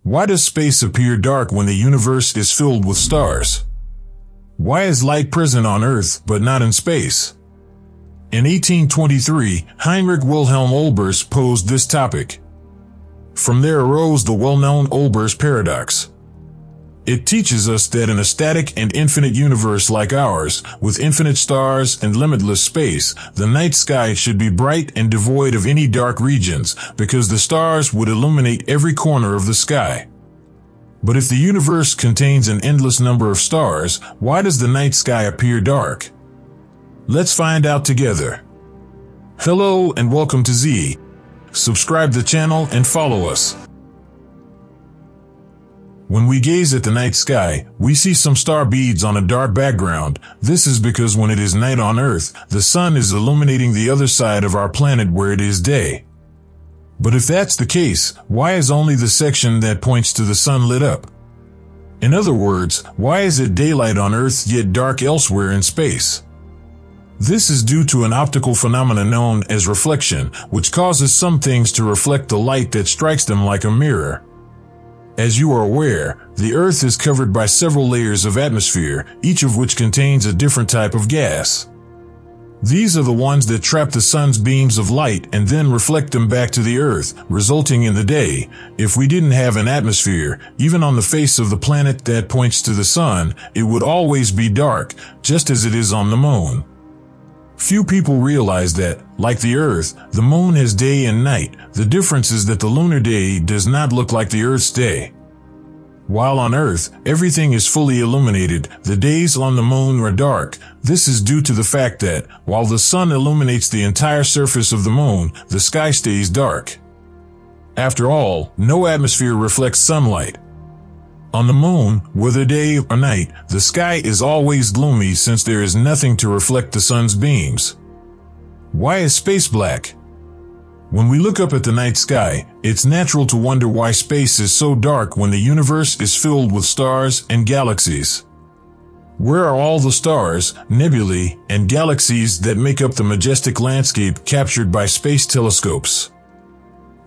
Why does space appear dark when the universe is filled with stars? Why is light present on Earth but not in space? In 1823, Heinrich Wilhelm Olbers posed this topic. From there arose the well-known Olbers paradox. It teaches us that in a static and infinite universe like ours, with infinite stars and limitless space, the night sky should be bright and devoid of any dark regions, because the stars would illuminate every corner of the sky. But if the universe contains an endless number of stars, why does the night sky appear dark? Let's find out together. Hello and welcome to Zeey. Subscribe the channel and follow us. When we gaze at the night sky, we see some star beads on a dark background. This is because when it is night on Earth, the sun is illuminating the other side of our planet where it is day. But if that's the case, why is only the section that points to the sun lit up? In other words, why is it daylight on Earth yet dark elsewhere in space? This is due to an optical phenomenon known as reflection, which causes some things to reflect the light that strikes them like a mirror. As you are aware, the Earth is covered by several layers of atmosphere, each of which contains a different type of gas. These are the ones that trap the sun's beams of light and then reflect them back to the Earth, resulting in the day. If we didn't have an atmosphere, even on the face of the planet that points to the sun, it would always be dark, just as it is on the moon. Few people realize that, like the Earth, the moon has day and night. The difference is that the lunar day does not look like the Earth's day. While on Earth, everything is fully illuminated, the days on the moon are dark. This is due to the fact that, while the sun illuminates the entire surface of the moon, the sky stays dark. After all, no atmosphere reflects sunlight. On the moon, whether day or night, the sky is always gloomy since there is nothing to reflect the sun's beams. Why is space black? When we look up at the night sky, it's natural to wonder why space is so dark when the universe is filled with stars and galaxies. Where are all the stars, nebulae, and galaxies that make up the majestic landscape captured by space telescopes?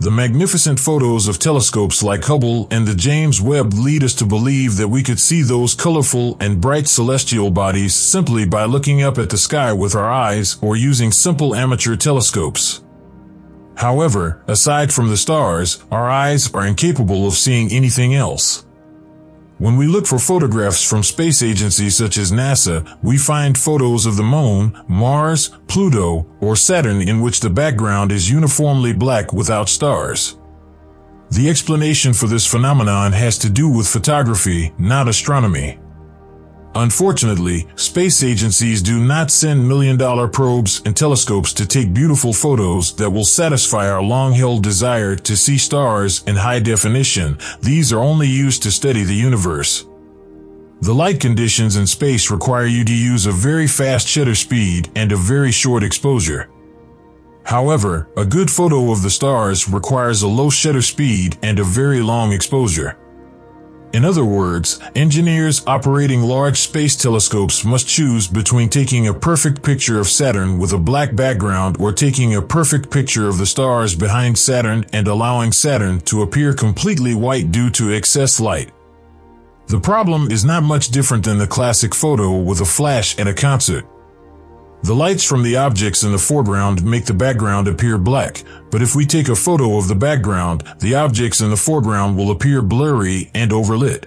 The magnificent photos of telescopes like Hubble and the James Webb lead us to believe that we could see those colorful and bright celestial bodies simply by looking up at the sky with our eyes or using simple amateur telescopes. However, aside from the stars, our eyes are incapable of seeing anything else. When we look for photographs from space agencies such as NASA, we find photos of the Moon, Mars, Pluto, or Saturn in which the background is uniformly black without stars. The explanation for this phenomenon has to do with photography, not astronomy. Unfortunately, space agencies do not send million-dollar probes and telescopes to take beautiful photos that will satisfy our long-held desire to see stars in high definition. These are only used to study the universe. The light conditions in space require you to use a very fast shutter speed and a very short exposure. However, a good photo of the stars requires a low shutter speed and a very long exposure. In other words, engineers operating large space telescopes must choose between taking a perfect picture of Saturn with a black background or taking a perfect picture of the stars behind Saturn and allowing Saturn to appear completely white due to excess light. The problem is not much different than the classic photo with a flash at a concert. The lights from the objects in the foreground make the background appear black, but if we take a photo of the background, the objects in the foreground will appear blurry and overlit.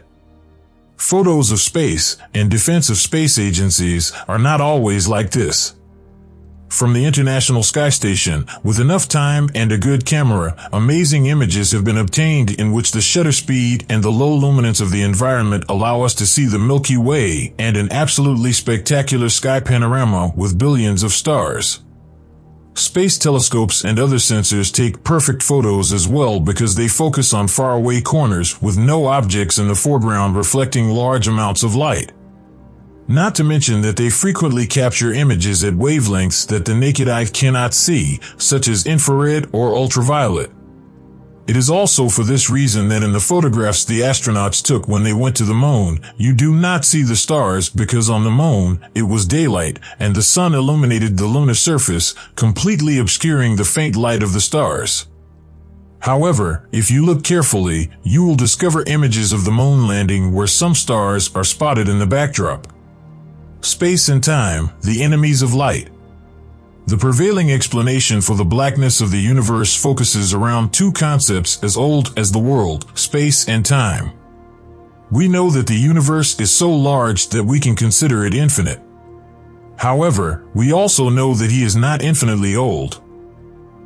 Photos of space and defense of space agencies are not always like this. From the International Sky Station, with enough time and a good camera, amazing images have been obtained in which the shutter speed and the low luminance of the environment allow us to see the Milky Way and an absolutely spectacular sky panorama with billions of stars. Space telescopes and other sensors take perfect photos as well because they focus on faraway corners with no objects in the foreground reflecting large amounts of light. Not to mention that they frequently capture images at wavelengths that the naked eye cannot see, such as infrared or ultraviolet. It is also for this reason that in the photographs the astronauts took when they went to the moon, you do not see the stars because on the moon, it was daylight and the sun illuminated the lunar surface, completely obscuring the faint light of the stars. However, if you look carefully, you will discover images of the moon landing where some stars are spotted in the backdrop. Space and time, the enemies of light. The prevailing explanation for the blackness of the universe focuses around two concepts as old as the world, space and time. We know that the universe is so large that we can consider it infinite. However, we also know that he is not infinitely old.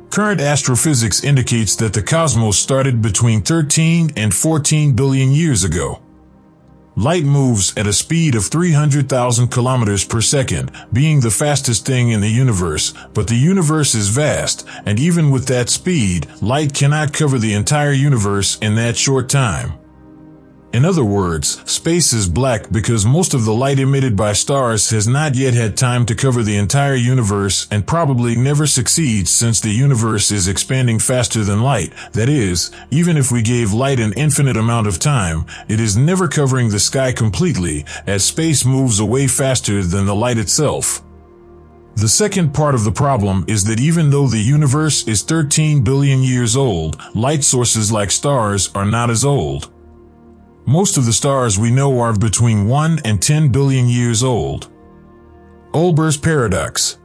Current astrophysics indicates that the cosmos started between 13 and 14 billion years ago. Light moves at a speed of 300,000 kilometers per second, being the fastest thing in the universe, but the universe is vast, and even with that speed, light cannot cover the entire universe in that short time. In other words, space is black because most of the light emitted by stars has not yet had time to cover the entire universe and probably never succeeds since the universe is expanding faster than light. That is, even if we gave light an infinite amount of time, it is never covering the sky completely, as space moves away faster than the light itself. The second part of the problem is that even though the universe is 13 billion years old, light sources like stars are not as old. Most of the stars we know are between 1 and 10 billion years old. Olbers paradox.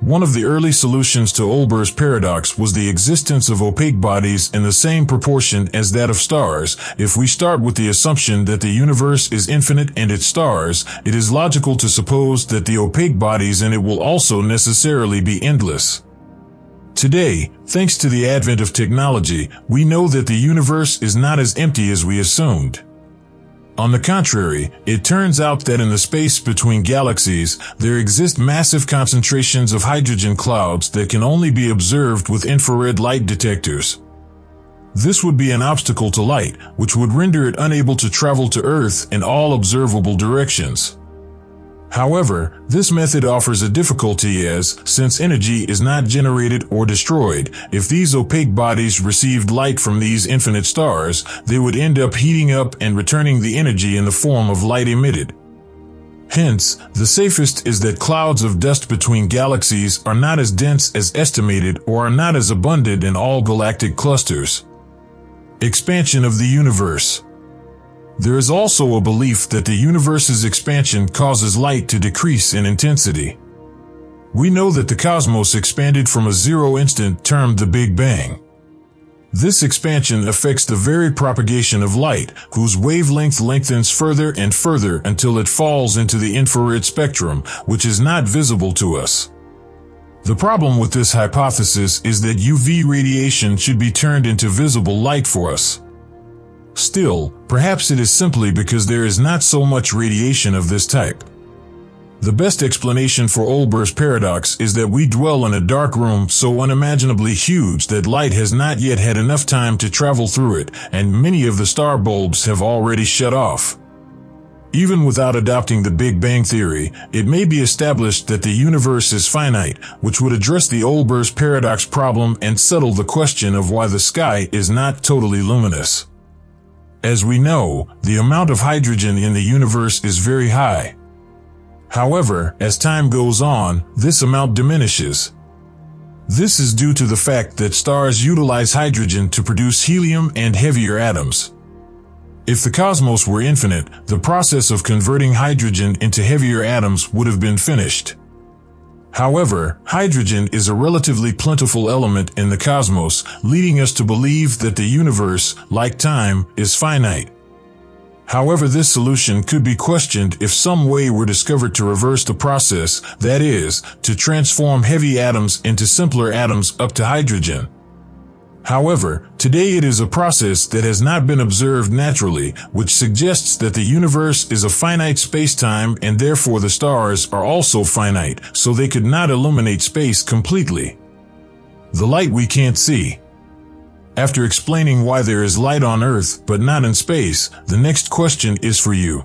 One of the early solutions to Olbers paradox was the existence of opaque bodies in the same proportion as that of stars. If we start with the assumption that the universe is infinite and its stars, it is logical to suppose that the opaque bodies in it will also necessarily be endless. Today, thanks to the advent of technology, we know that the universe is not as empty as we assumed. On the contrary, it turns out that in the space between galaxies, there exist massive concentrations of hydrogen clouds that can only be observed with infrared light detectors. This would be an obstacle to light, which would render it unable to travel to Earth in all observable directions. However, this method offers a difficulty as, since energy is not generated or destroyed, if these opaque bodies received light from these infinite stars, they would end up heating up and returning the energy in the form of light emitted. Hence, the safest is that clouds of dust between galaxies are not as dense as estimated or are not as abundant in all galactic clusters. Expansion of the universe. There is also a belief that the universe's expansion causes light to decrease in intensity. We know that the cosmos expanded from a zero instant termed the Big Bang. This expansion affects the very propagation of light, whose wavelength lengthens further and further until it falls into the infrared spectrum, which is not visible to us. The problem with this hypothesis is that UV radiation should be turned into visible light for us. Still, perhaps it is simply because there is not so much radiation of this type. The best explanation for Olbers paradox is that we dwell in a dark room so unimaginably huge that light has not yet had enough time to travel through it, and many of the star bulbs have already shut off. Even without adopting the Big Bang theory, it may be established that the universe is finite, which would address the Olbers paradox problem and settle the question of why the sky is not totally luminous. As we know, the amount of hydrogen in the universe is very high. However, as time goes on, this amount diminishes. This is due to the fact that stars utilize hydrogen to produce helium and heavier atoms. If the cosmos were infinite, the process of converting hydrogen into heavier atoms would have been finished. However, hydrogen is a relatively plentiful element in the cosmos, leading us to believe that the universe, like time, is finite. However, this solution could be questioned if some way were discovered to reverse the process, that is, to transform heavy atoms into simpler atoms up to hydrogen. However, today it is a process that has not been observed naturally, which suggests that the universe is a finite space-time and therefore the stars are also finite, so they could not illuminate space completely. The light we can't see. After explaining why there is light on Earth but not in space, the next question is for you.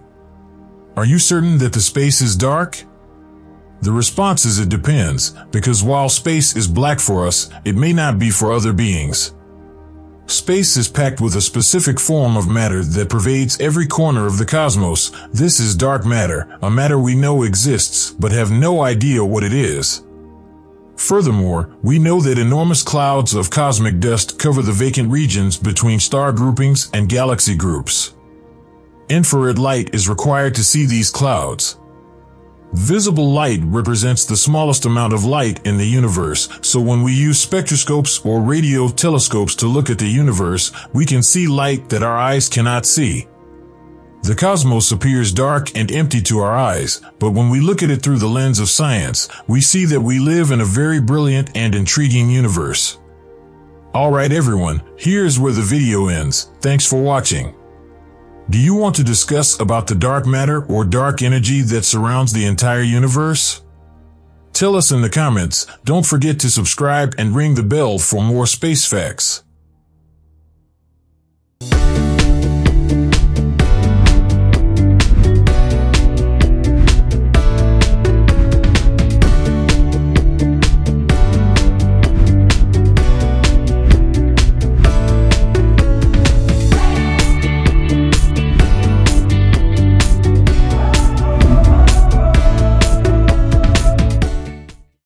Are you certain that the space is dark? The response is it depends, because while space is black for us, it may not be for other beings. Space is packed with a specific form of matter that pervades every corner of the cosmos. This is dark matter, a matter we know exists but have no idea what it is. Furthermore, we know that enormous clouds of cosmic dust cover the vacant regions between star groupings and galaxy groups. Infrared light is required to see these clouds. Visible light represents the smallest amount of light in the universe, so when we use spectroscopes or radio telescopes to look at the universe, we can see light that our eyes cannot see. The cosmos appears dark and empty to our eyes, but when we look at it through the lens of science, we see that we live in a very brilliant and intriguing universe. Alright everyone, here's where the video ends. Thanks for watching. Do you want to discuss about the dark matter or dark energy that surrounds the entire universe? Tell us in the comments. Don't forget to subscribe and ring the bell for more space facts.